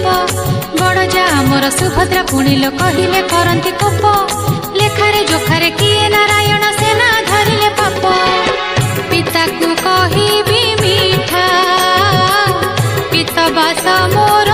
पाप बड़ जा मोर सुभद्रा पुणिल कहिले करंती कोप लेखारे जोखारे किए नारायण सेना धरिले पाप पिता को कहिबी मीठा पितबास मोर